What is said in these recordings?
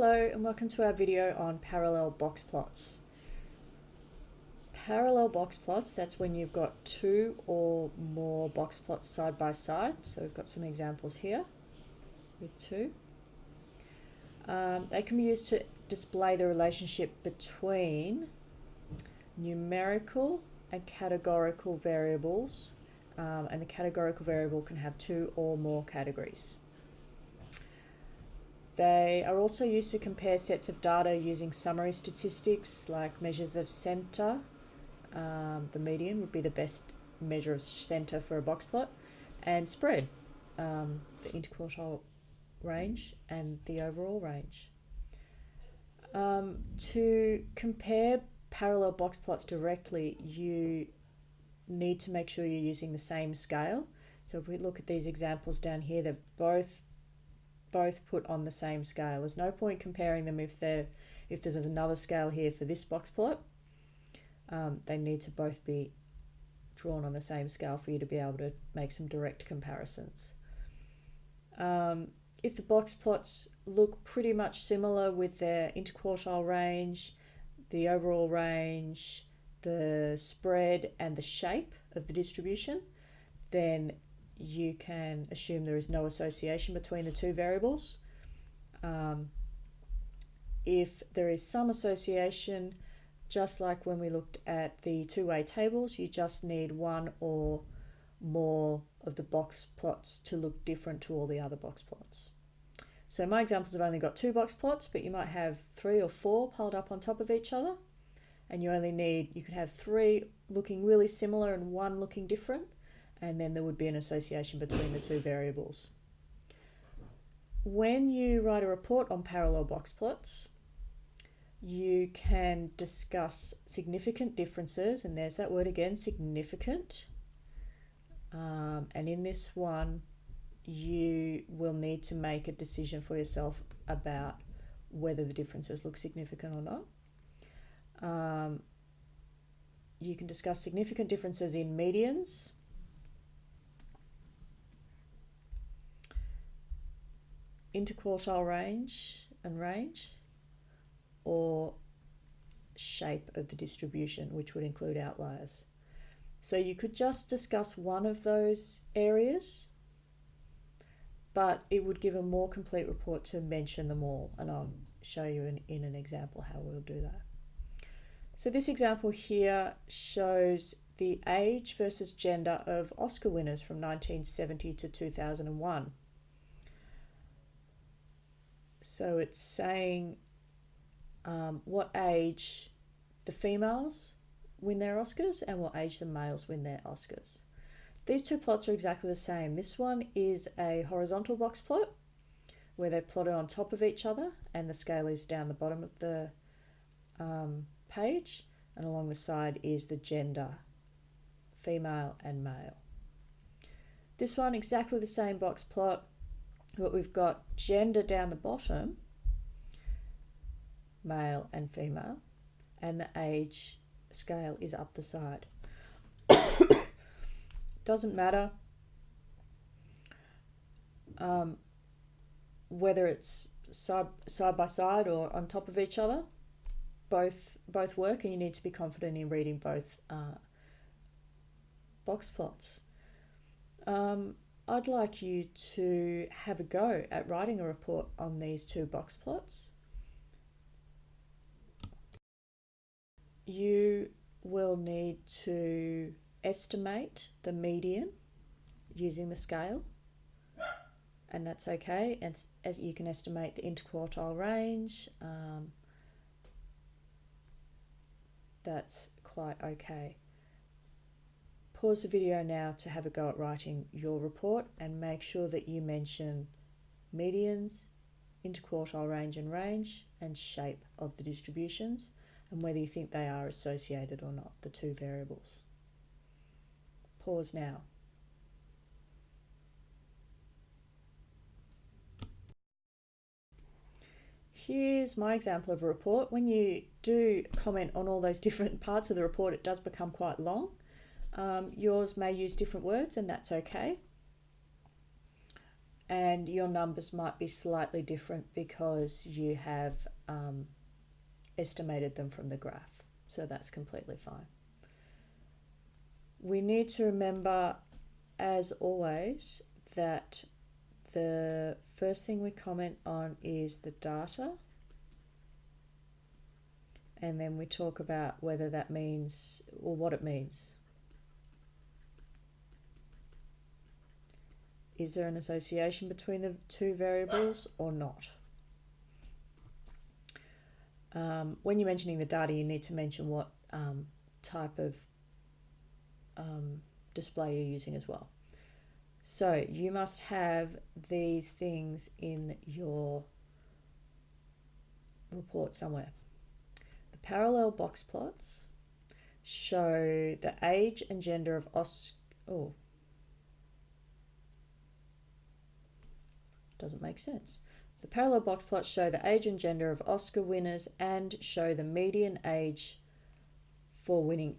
Hello and welcome to our video on parallel box plots. Parallel box plots, that's when you've got two or more box plots side by side. So we've got some examples here with two. They can be used to display the relationship between numerical and categorical variables, and the categorical variable can have two or more categories. They are also used to compare sets of data using summary statistics like measures of centre. The median would be the best measure of centre for a box plot, and spread, the interquartile range and the overall range. To compare parallel box plots directly, you need to make sure you're using the same scale. So if we look at these examples down here, they've both put on the same scale. There's no point comparing them if there's another scale here for this box plot. They need to both be drawn on the same scale for you to be able to make some direct comparisons. If the box plots look pretty much similar with their interquartile range, the overall range, the spread and the shape of the distribution, then you can assume there is no association between the two variables. If there is some association, just like when we looked at the two-way tables, you just need one or more of the box plots to look different to all the other box plots. So my examples have only got two box plots, but you might have three or four piled up on top of each other, and you could have three looking really similar and one looking different, and then there would be an association between the two variables. When you write a report on parallel box plots, you can discuss significant differences, and there's that word again, significant. And in this one, you will need to make a decision for yourself about whether the differences look significant or not. You can discuss significant differences in medians, interquartile range, or shape of the distribution, which would include outliers. So you could just discuss one of those areas, but it would give a more complete report to mention them all, and I'll show you in an example how we'll do that. So this example here shows the age versus gender of Oscar winners from 1970 to 2001. So it's saying what age the females win their Oscars and what age the males win their Oscars. These two plots are exactly the same. This one is a horizontal box plot where they're plotted on top of each other and the scale is down the bottom of the page, and along the side is the gender, female and male. This one, exactly the same box plot, but we've got gender down the bottom, male and female, and the age scale is up the side. Doesn't matter whether it's side by side or on top of each other. Both work, and you need to be confident in reading both box plots. I'd like you to have a go at writing a report on these two box plots. You will need to estimate the median using the scale, and that's okay. And as you can estimate the interquartile range, that's quite okay. Pause the video now to have a go at writing your report, and make sure that you mention medians, interquartile range, and shape of the distributions, and whether you think they are associated or not, the two variables. Pause now. Here's my example of a report. When you do comment on all those different parts of the report, it does become quite long. Yours may use different words, and that's okay. and your numbers might be slightly different because you have estimated them from the graph. So that's completely fine. We need to remember, as always, that the first thing we comment on is the data, and then we talk about whether that means, or what it means. Is there an association between the two variables or not? When you're mentioning the data, you need to mention what type of display you're using as well. So you must have these things in your report somewhere. The parallel box plots show the age and gender of doesn't make sense. The parallel box plots show the age and gender of Oscar winners and show the median age for winning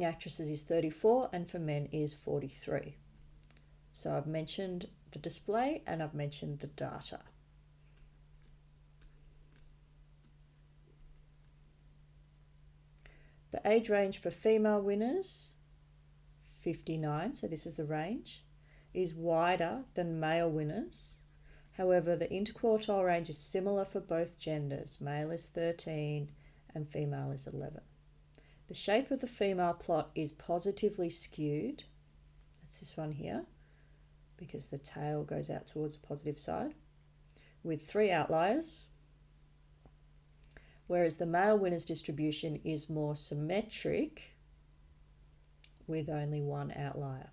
actresses is 34 and for men is 43. So I've mentioned the display and I've mentioned the data. The age range for female winners, 59, so this is the range, is wider than male winners. However, the interquartile range is similar for both genders. Male is 13 and female is 11. The shape of the female plot is positively skewed. That's this one here, because the tail goes out towards the positive side, with 3 outliers, whereas the male winners distribution is more symmetric with only 1 outlier.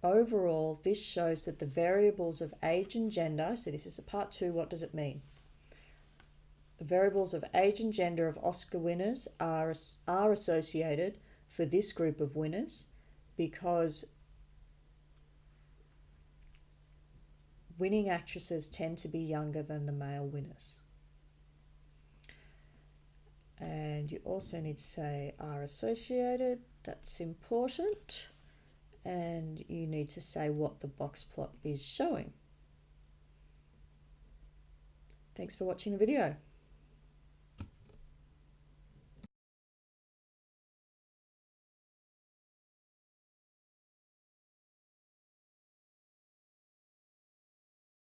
Overall, this shows that the variables of age and gender, so this is a part 2, what does it mean? The variables of age and gender of Oscar winners are associated for this group of winners because winning actresses tend to be younger than the male winners. And you also need to say are associated, that's important. And you need to say what the box plot is showing. Thanks for watching the video.